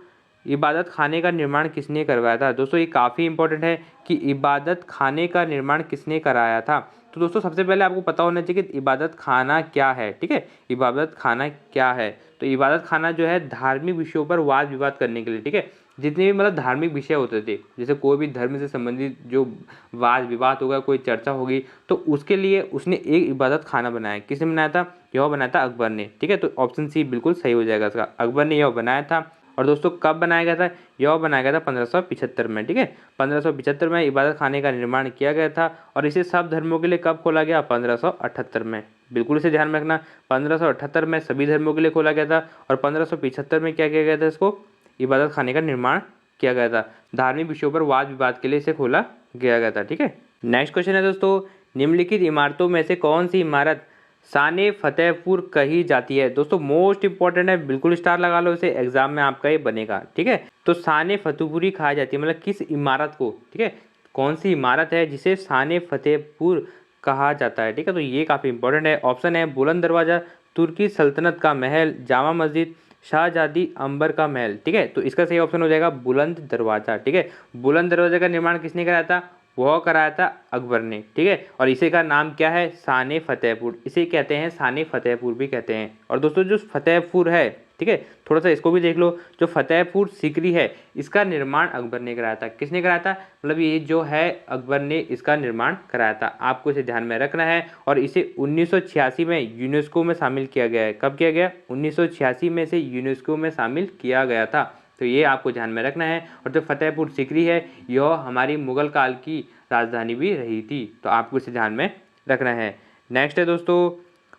इबादत खाने का निर्माण किसने करवाया था। दोस्तों ये काफ़ी इंपॉर्टेंट है कि इबादत खाने का निर्माण किसने कराया था। तो दोस्तों सबसे पहले आपको पता होना चाहिए कि इबादत खाना क्या है, ठीक है। इबादत खाना क्या है, तो इबादत खाना जो है धार्मिक विषयों पर वाद विवाद करने के लिए, ठीक है। जितने भी मतलब धार्मिक विषय होते थे, जैसे कोई भी धर्म से संबंधित जो वाद विवाद होगा, कोई चर्चा होगी, तो उसके लिए उसने एक इबादत खाना बनाया। किसने बनाया था, यह बनाया था अकबर ने, ठीक है। तो ऑप्शन सी बिल्कुल सही हो जाएगा इसका, अकबर ने यह बनाया था। और दोस्तों कब बनाया गया था, यह बनाया गया था 1575 में, ठीक है। 1575 में इबादत खाने का निर्माण किया गया था। और इसे सब धर्मों के लिए कब खोला गया, 1578 में। बिल्कुल इसे ध्यान में रखना, 1578 में सभी धर्मों के लिए खोला गया था। और 1575 में क्या किया गया था, इसको इबादत खाने का निर्माण किया गया था। धार्मिक विषयों पर वाद विवाद के लिए इसे खोला गया था, ठीक है। नेक्स्ट क्वेश्चन है दोस्तों, निम्नलिखित इमारतों में से कौन सी इमारत शान फतेहपुर कही जाती है। दोस्तों मोस्ट इंपॉर्टेंट है, बिल्कुल स्टार लगा लो इसे, एग्जाम में आपका ये बनेगा, ठीक है। तो शान फतेहपुरी कहा जाती है, मतलब किस इमारत को, ठीक है, कौन सी इमारत है जिसे शान फतेहपुर कहा जाता है, ठीक है। तो ये काफ़ी इंपॉर्टेंट है। ऑप्शन है बुलंद दरवाज़ा, तुर्की सल्तनत का महल, जामा मस्जिद, शाहजादी अंबर का महल, ठीक है। तो इसका सही ऑप्शन हो जाएगा बुलंद दरवाज़ा, ठीक है। बुलंद दरवाज़ा का निर्माण किसने कराया था, वह कराया था अकबर ने, ठीक है। और इसे का नाम क्या है, शान फतेहपुर। इसे कहते हैं शान फतेहपुर भी कहते हैं। और दोस्तों जो फतेहपुर है, ठीक है, थोड़ा सा इसको भी देख लो। जो फतेहपुर सीकरी है इसका निर्माण अकबर ने कराया था। किसने कराया था, मतलब ये जो है अकबर ने इसका निर्माण कराया था। आपको इसे ध्यान में रखना है। और इसे 1986 में यूनेस्को में शामिल किया गया है। कब किया गया, 1986 में से यूनेस्को में शामिल किया गया था। तो ये आपको ध्यान में रखना है। और जो फतेहपुर सीकरी है यह हमारी मुगल काल की राजधानी भी रही थी। तो आपको इसे ध्यान में रखना है। नेक्स्ट है दोस्तों,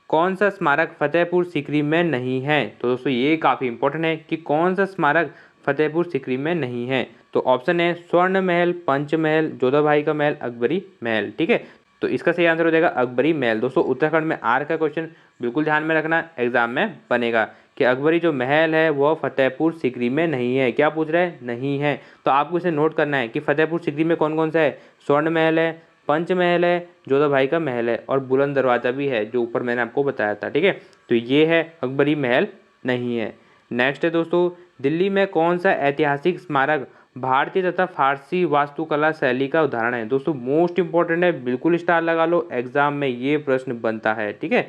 कौन सा स्मारक फतेहपुर सीकरी में नहीं है। तो दोस्तों ये काफ़ी इंपॉर्टेंट है कि कौन सा स्मारक फतेहपुर सीकरी में नहीं है। तो ऑप्शन है स्वर्ण महल, पंच महल, जोधा भाई का महल, अकबरी महल, ठीक है। तो इसका सही आंसर हो जाएगा अकबरी महल। दोस्तों उत्तराखंड में आर का क्वेश्चन बिल्कुल ध्यान में रखना, एग्जाम में बनेगा कि अकबरी जो महल है वह फतेहपुर सीकरी में नहीं है। क्या पूछ रहा है, नहीं है। तो आपको इसे नोट करना है कि फतेहपुर सीकरी में कौन कौन सा है, स्वर्ण महल है, पंच महल है, जोधा भाई का महल है, और बुलंद दरवाज़ा भी है जो ऊपर मैंने आपको बताया था, ठीक है। तो ये है अकबरी महल नहीं है। नेक्स्ट है दोस्तों, दिल्ली में कौन सा ऐतिहासिक स्मारक भारतीय तथा फारसी वास्तुकला शैली का उदाहरण है। दोस्तों मोस्ट इंपॉर्टेंट है, बिल्कुल स्टार लगा लो, एग्जाम में ये प्रश्न बनता है, ठीक है।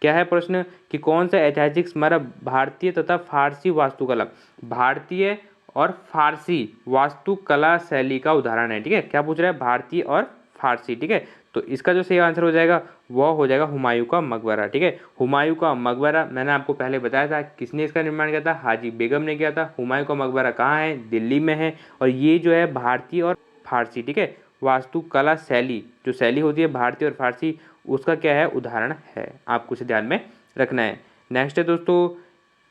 क्या है प्रश्न कि कौन सा ऐतिहासिक स्मारक भारतीय तथा फारसी वास्तुकला, भारतीय और फारसी वास्तुकला शैली का उदाहरण है, ठीक है। क्या पूछ रहा है, भारतीय और फारसी, ठीक है। तो इसका जो सही आंसर हो जाएगा वह हो जाएगा हुमायूं का मकबरा, ठीक है। हुमायूं का मकबरा मैंने आपको पहले बताया था किसने इसका निर्माण किया था, हाजी बेगम ने किया था। हुमायूं का मकबरा कहाँ है, दिल्ली में है। और ये जो है भारतीय और फारसी, ठीक है, वास्तुकला शैली, जो शैली होती है भारतीय और फारसी, उसका क्या है, उदाहरण है। आपको इसे ध्यान में रखना है। नेक्स्ट है दोस्तों,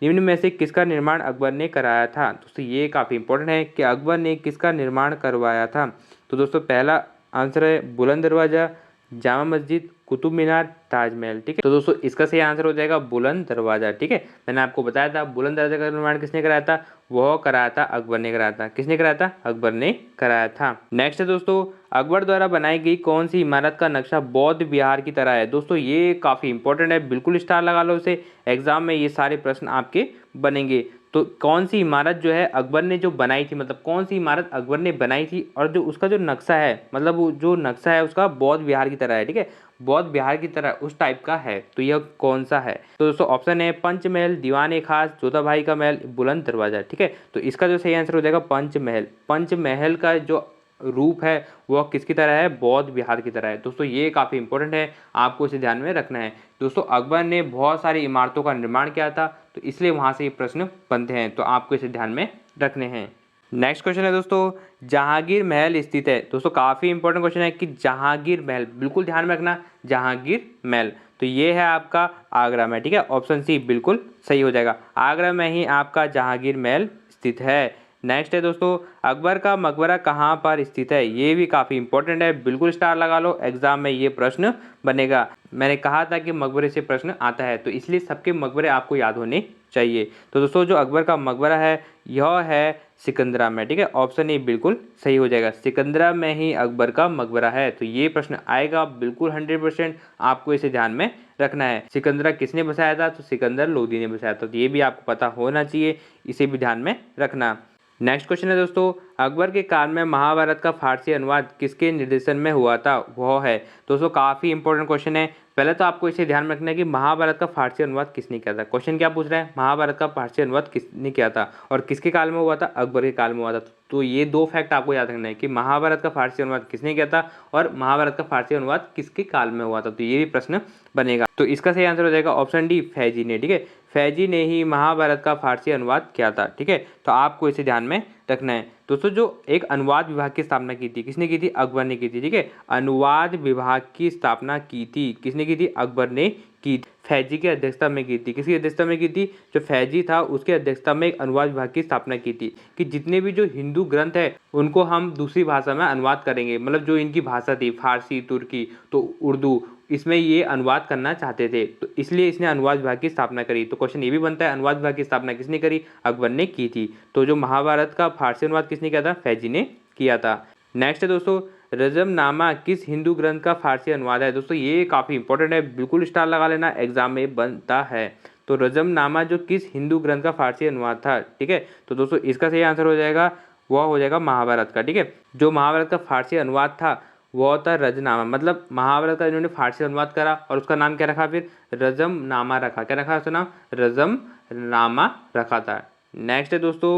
निम्न में से किसका निर्माण अकबर ने कराया था। दोस्तों ये काफ़ी इंपॉर्टेंट है कि अकबर ने किसका निर्माण करवाया था। तो दोस्तों पहला आंसर है बुलंद दरवाज़ा, जामा मस्जिद, कुतुब मीनार, ताजमहल। ठीक है, तो दोस्तों इसका सही आंसर हो जाएगा बुलंद दरवाज़ा। ठीक है, मैंने आपको बताया था बुलंद दरवाज़ा का निर्माण किसने कराया था, वह कराया था अकबर ने कराया था। किसने कराया था, अकबर ने कराया था। नेक्स्ट है दोस्तों, अकबर द्वारा बनाई गई कौन सी इमारत का नक्शा बौद्ध विहार की तरह है। दोस्तों ये काफ़ी इंपॉर्टेंट है, बिल्कुल स्टार लगा लो इसे, एग्जाम में ये सारे प्रश्न आपके बनेंगे। तो कौन सी इमारत जो है अकबर ने जो बनाई थी, मतलब कौन सी इमारत अकबर ने बनाई थी और जो उसका जो नक्शा है, मतलब वो जो नक्शा है उसका बौद्ध विहार की तरह है। ठीक है, बौद्ध विहार की तरह उस टाइप का है, तो यह कौन सा है। तो दोस्तों ऑप्शन है पंचमहल, दीवान ए खास, जोधाबाई का महल, बुलंद दरवाजा। ठीक है, तो इसका जो सही आंसर हो जाएगा पंचमहल। पंचमहल का जो रूप है वह किसकी तरह है, बौद्ध विहार की तरह है। दोस्तों ये काफ़ी इंपॉर्टेंट है, आपको इसे ध्यान में रखना है। दोस्तों अकबर ने बहुत सारी इमारतों का निर्माण किया था, तो इसलिए वहाँ से ये प्रश्न बनते हैं, तो आपको इसे ध्यान में रखने हैं। नेक्स्ट क्वेश्चन है दोस्तों, जहांगीर महल स्थित है। दोस्तों काफ़ी इंपॉर्टेंट क्वेश्चन है कि जहांगीर महल, बिल्कुल ध्यान में रखना, जहांगीर महल तो ये है आपका आगरा में। ठीक है, ऑप्शन सी बिल्कुल सही हो जाएगा, आगरा में ही आपका जहांगीर महल स्थित है। नेक्स्ट है दोस्तों, अकबर का मकबरा कहाँ पर स्थित है। ये भी काफ़ी इंपॉर्टेंट है, बिल्कुल स्टार लगा लो, एग्जाम में ये प्रश्न बनेगा। मैंने कहा था कि मकबरे से प्रश्न आता है, तो इसलिए सबके मकबरे आपको याद होने चाहिए। तो दोस्तों जो अकबर का मकबरा है यह है सिकंदरा में। ठीक है, ऑप्शन ए बिल्कुल सही हो जाएगा, सिकंदरा में ही अकबर का मकबरा है। तो ये प्रश्न आएगा बिल्कुल 100%, आपको इसे ध्यान में रखना है। सिकंदरा किसने बसाया था, तो सिकंदर लोदी ने बसाया था, तो ये भी आपको पता होना चाहिए, इसे भी ध्यान में रखना। नेक्स्ट क्वेश्चन है दोस्तों, अकबर के काल में महाभारत का फारसी अनुवाद किसके निर्देशन में हुआ था, वह है। दोस्तों काफ़ी इंपॉर्टेंट क्वेश्चन है, पहले तो आपको इसे ध्यान में रखना है कि महाभारत का फारसी अनुवाद किसने किया था। क्वेश्चन क्या पूछ रहा है, महाभारत का फारसी अनुवाद किसने किया था और किसके काल में हुआ था, अकबर के काल में हुआ था। तो ये दो फैक्ट आपको याद रखना है कि महाभारत का फारसी अनुवाद किसने किया था और महाभारत का फारसी अनुवाद किसके काल में हुआ था, तो ये भी प्रश्न बनेगा। तो इसका सही आंसर हो जाएगा ऑप्शन डी, फैजी ने। ठीक है, फैजी ने ही महाभारत का फारसी अनुवाद किया था। ठीक है, तो आपको इसे ध्यान में रखना है। दोस्तों जो एक अनुवाद विभाग की स्थापना की थी, किसने की थी, अकबर ने की थी। ठीक है, अनुवाद विभाग की स्थापना की थी, किसने की थी, अकबर ने की, फैजी की अध्यक्षता में की थी। किसकी अध्यक्षता में की थी, जो फैजी था उसके अध्यक्षता में एक अनुवाद विभाग की स्थापना की थी कि जितने भी जो हिंदू ग्रंथ है उनको हम दूसरी भाषा में अनुवाद करेंगे, मतलब जो इनकी भाषा थी फारसी, तुर्की, तो उर्दू, इसमें ये अनुवाद करना चाहते थे, तो इसलिए इसने अनुवाद विभाग की स्थापना करी। तो क्वेश्चन ये भी बनता है, अनुवाद विभाग की स्थापना किसने करी, अकबर ने की थी। तो जो महाभारत का फारसी अनुवाद किसने किया था, फैजी ने किया था। नेक्स्ट है दोस्तों, रजमनामा किस हिंदू ग्रंथ का फारसी अनुवाद है। दोस्तों ये काफ़ी इंपॉर्टेंट है, बिल्कुल स्टार लगा लेना, एग्जाम में बनता है। तो रजमनामा जो किस हिंदू ग्रंथ का फारसी अनुवाद था। ठीक है, तो दोस्तों इसका सही आंसर हो जाएगा, वह हो जाएगा महाभारत का। ठीक है, जो महाभारत का फारसी अनुवाद था वो था रजनामा, मतलब महाभारत का इन्होंने फारसी अनुवाद करा और उसका नाम क्या रखा, फिर रजमनामा रखा। क्या रखा उसका नाम, रजमनामा रखा था। नेक्स्ट है दोस्तों,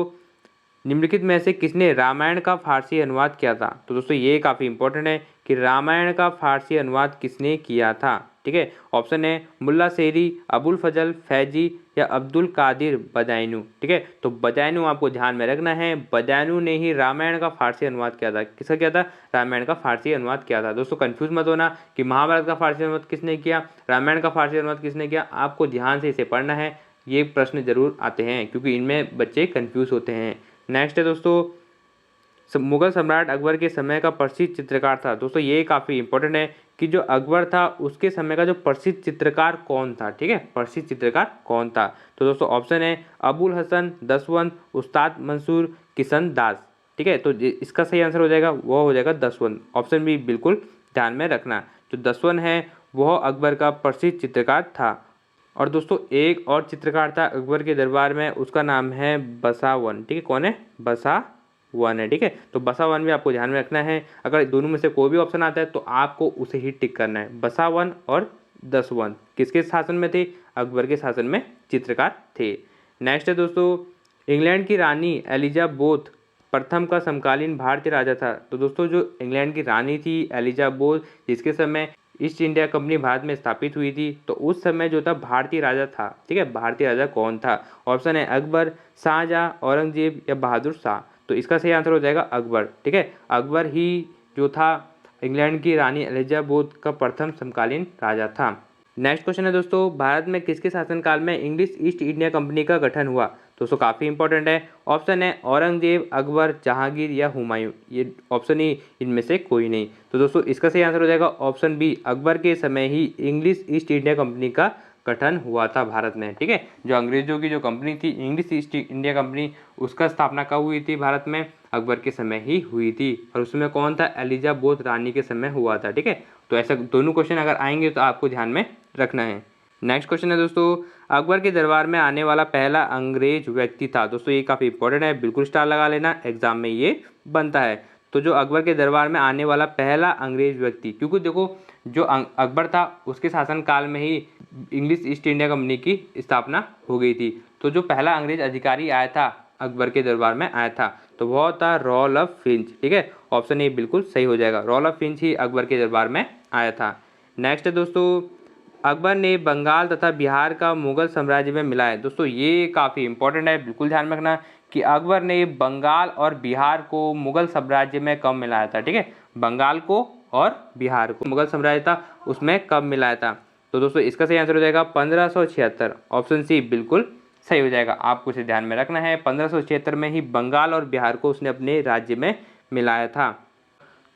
निम्नलिखित में से किसने रामायण का फारसी अनुवाद किया था। तो दोस्तों ये काफ़ी इंपॉर्टेंट है कि रामायण का फारसी अनुवाद किसने किया था। ठीक है, ऑप्शन है मुल्ला शेरी, अबुल फजल, फैजी या अब्दुल कादिर बदायूं। ठीक है, तो बदायूं आपको ध्यान में रखना है, बदायूं ने ही रामायण का फारसी अनुवाद किया था। किसका किया था, रामायण का फारसी अनुवाद किया था। दोस्तों कंफ्यूज मत होना कि महाभारत का फारसी अनुवाद किसने किया, रामायण का फारसी अनुवाद किसने किया, आपको ध्यान से इसे पढ़ना है, ये प्रश्न जरूर आते हैं क्योंकि इनमें बच्चे कंफ्यूज होते हैं। नेक्स्ट है दोस्तों, मुगल सम्राट अकबर के समय का प्रसिद्ध चित्रकार था। दोस्तों ये काफ़ी इंपॉर्टेंट है कि जो अकबर था उसके समय का जो प्रसिद्ध चित्रकार कौन था। ठीक है, प्रसिद्ध चित्रकार कौन था। तो दोस्तों ऑप्शन है अबुल हसन, दसवंत, उस्ताद मंसूर, किशन दास। ठीक है, तो इसका सही आंसर हो जाएगा, वो हो जाएगा दसवंत। ऑप्शन भी बिल्कुल ध्यान में रखना, जो दसवंत है वह अकबर का प्रसिद्ध चित्रकार था। और दोस्तों एक और चित्रकार था अकबर के दरबार में, उसका नाम है बसावन। ठीक है, कौन है, बसावन है। ठीक है, तो बसावन भी आपको ध्यान में रखना है, अगर दोनों में से कोई भी ऑप्शन आता है तो आपको उसे ही टिक करना है। बसावन और दसवन किसके शासन में थे, अकबर के शासन में चित्रकार थे। नेक्स्ट है दोस्तों, इंग्लैंड की रानी एलिजाबेथ प्रथम का समकालीन भारतीय राजा था। तो दोस्तों जो इंग्लैंड की रानी थी एलिजाबेथ, जिसके समय ईस्ट इंडिया कंपनी भारत में स्थापित हुई थी, तो उस समय जो था भारतीय राजा था। ठीक है, भारतीय राजा कौन था। ऑप्शन है अकबर, शाहजहां, औरंगजेब या बहादुर शाह। तो इसका सही आंसर हो जाएगा अकबर। ठीक है, अकबर ही जो था इंग्लैंड की रानी एलिजाबेथ का प्रथम समकालीन राजा था। नेक्स्ट क्वेश्चन है दोस्तों, भारत में किसके शासनकाल में इंग्लिश ईस्ट इंडिया कंपनी का गठन हुआ? दोस्तों काफ़ी इंपॉर्टेंट है। ऑप्शन है औरंगजेब, अकबर, जहांगीर या हुमायूं। ये ऑप्शन ही इनमें से कोई नहीं। तो दोस्तों इसका सही आंसर हो जाएगा ऑप्शन बी, अकबर के समय ही इंग्लिश ईस्ट इंडिया कंपनी का गठन हुआ था भारत में। ठीक है, जो अंग्रेजों की जो कंपनी थी इंग्लिश ईस्ट इंडिया कंपनी, उसका स्थापना कब हुई थी भारत में? अकबर के समय ही हुई थी। और उसमें कौन था? एलिजाबेथ रानी के समय हुआ था। ठीक है, तो ऐसा दोनों क्वेश्चन अगर आएंगे तो आपको ध्यान में रखना है। नेक्स्ट क्वेश्चन है दोस्तों, अकबर के दरबार में आने वाला पहला अंग्रेज व्यक्ति था। दोस्तों ये काफ़ी इंपॉर्टेंट है, बिल्कुल स्टार लगा लेना, एग्जाम में ये बनता है। तो जो अकबर के दरबार में आने वाला पहला अंग्रेज व्यक्ति, क्योंकि देखो जो अकबर था उसके शासनकाल में ही इंग्लिश ईस्ट इंडिया कंपनी की स्थापना हो गई थी। तो जो पहला अंग्रेज अधिकारी आया था अकबर के दरबार में आया था तो वह था रॉल्फ फिंच। ठीक है, ऑप्शन ए बिल्कुल सही हो जाएगा, रॉल्फ फिंच ही अकबर के दरबार में आया था। नेक्स्ट है दोस्तों, अकबर ने बंगाल तथा बिहार का मुगल साम्राज्य में मिलाया। दोस्तों ये काफ़ी इंपॉर्टेंट है, बिल्कुल ध्यान में रखना कि अकबर ने बंगाल और बिहार को मुगल साम्राज्य में कब मिलाया था। ठीक है, बंगाल को और बिहार को मुगल साम्राज्य था उसमें कब मिलाया था? तो दोस्तों इसका सही आंसर हो जाएगा 1576। ऑप्शन सी बिल्कुल सही हो जाएगा, आपको इसे ध्यान में रखना है। 1576 में ही बंगाल और बिहार को उसने अपने राज्य में मिलाया था।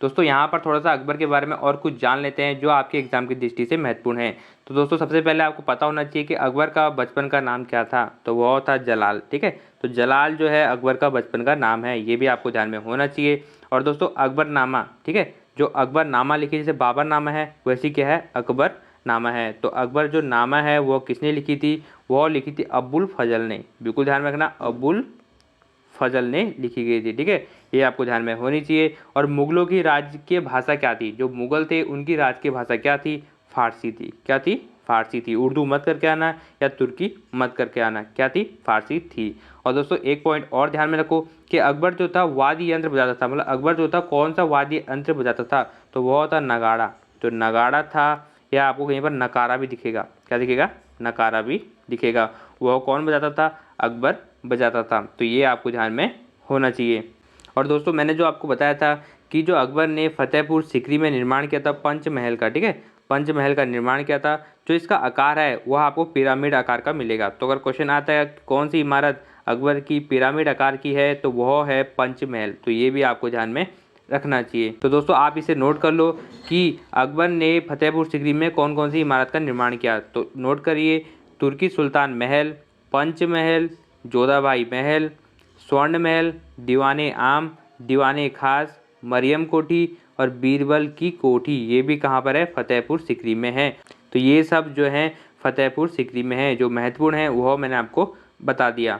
दोस्तों यहाँ पर थोड़ा सा अकबर के बारे में और कुछ जान लेते हैं जो आपके एग्जाम की दृष्टि से महत्वपूर्ण है। तो दोस्तों सबसे पहले आपको पता होना चाहिए कि अकबर का बचपन का नाम क्या था, तो वह था जलाल। ठीक है, तो जलाल जो है अकबर का बचपन का नाम है, ये भी आपको ध्यान में होना चाहिए। और दोस्तों अकबरनामा, ठीक है, जो अकबरनामा लिखी जैसे बाबरनामा है वैसी क्या है? अकबर नामा है। तो अकबर जो नामा है वो किसने लिखी थी? वो लिखी थी अबुल फजल ने, बिल्कुल ध्यान में रखना, अबुल फजल ने लिखी गई थी। ठीक है, ये आपको ध्यान में होनी चाहिए। और मुगलों की राजकीय भाषा क्या थी? जो मुगल थे उनकी राजकीय भाषा क्या थी? फारसी थी। क्या थी? फारसी थी। उर्दू मत करके आना या तुर्की मत करके आना, क्या थी? फारसी थी। और दोस्तों एक पॉइंट और ध्यान में रखो कि अकबर जो था वाद्य यंत्र बजाता था, मतलब अकबर जो था कौन सा वाद्य यंत्र बजाता था? तो वह था नगाड़ा। तो नगाड़ा था, या आपको कहीं पर नकारा भी दिखेगा। क्या दिखेगा? नकारा भी दिखेगा। वह कौन बजाता था? अकबर बजाता था। तो ये आपको ध्यान में होना चाहिए। और दोस्तों मैंने जो आपको बताया था कि जो अकबर ने फतेहपुर सीकरी में निर्माण किया था पंचमहल का, ठीक है, पंचमहल का निर्माण किया था, जो इसका आकार है वह आपको पिरामिड आकार का मिलेगा। तो अगर क्वेश्चन आता है कौन सी इमारत अकबर की पिरामिड आकार की है, तो वह है पंचमहल। तो ये भी आपको ध्यान में रखना चाहिए। तो दोस्तों आप इसे नोट कर लो कि अकबर ने फतेहपुर सीकरी में कौन कौन सी इमारत का निर्माण किया। तो नोट करिए, तुर्की सुल्तान महल, पंचमहल, जोधाबाई महल, स्वर्ण महल, दीवाने आम, दीवाने खास, मरियम कोठी और बीरबल की कोठी। ये भी कहाँ पर है? फतेहपुर सीकरी में है। तो ये सब जो है फतेहपुर सीकरी में है। जो महत्वपूर्ण है वह मैंने आपको बता दिया।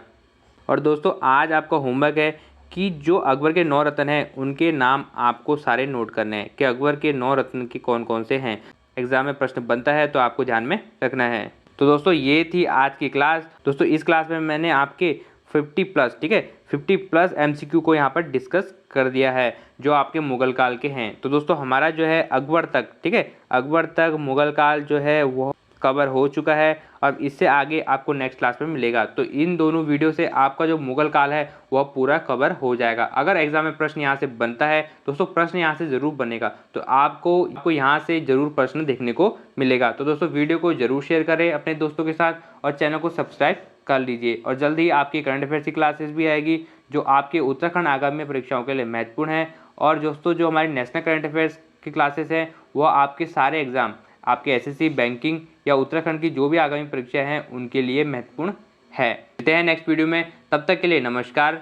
और दोस्तों आज आपका होमवर्क है कि जो अकबर के 9 रत्न हैं उनके नाम आपको सारे नोट करने हैं कि अकबर के 9 रत्न के कौन कौन से हैं। एग्जाम में प्रश्न बनता है तो आपको ध्यान में रखना है। तो दोस्तों ये थी आज की क्लास। दोस्तों इस क्लास में मैंने आपके 50+, ठीक है, 50+ MCQ को यहाँ पर डिस्कस कर दिया है जो आपके मुगल काल के हैं। तो दोस्तों हमारा जो है अकबर तक, ठीक है, अकबर तक मुगल काल जो है वो कवर हो चुका है। अब इससे आगे आपको नेक्स्ट क्लास में मिलेगा। तो इन दोनों वीडियो से आपका जो मुगल काल है वह पूरा कवर हो जाएगा। अगर एग्जाम में प्रश्न यहाँ से बनता है दोस्तों, प्रश्न यहाँ से ज़रूर बनेगा, तो आपको यहाँ से ज़रूर प्रश्न देखने को मिलेगा। तो दोस्तों वीडियो को ज़रूर शेयर करें अपने दोस्तों के साथ और चैनल को सब्सक्राइब कर लीजिए। और जल्दी ही आपकी करंट अफेयर्स की क्लासेस भी आएगी जो आपके उत्तराखंड आगामी परीक्षाओं के लिए महत्वपूर्ण है। और दोस्तों जो हमारी नेशनल करंट अफेयर्स की क्लासेस हैं वह आपके सारे एग्जाम, आपके एसएससी, बैंकिंग या उत्तराखंड की जो भी आगामी परीक्षाएं हैं उनके लिए महत्वपूर्ण है। मिलते हैं नेक्स्ट वीडियो में, तब तक के लिए नमस्कार।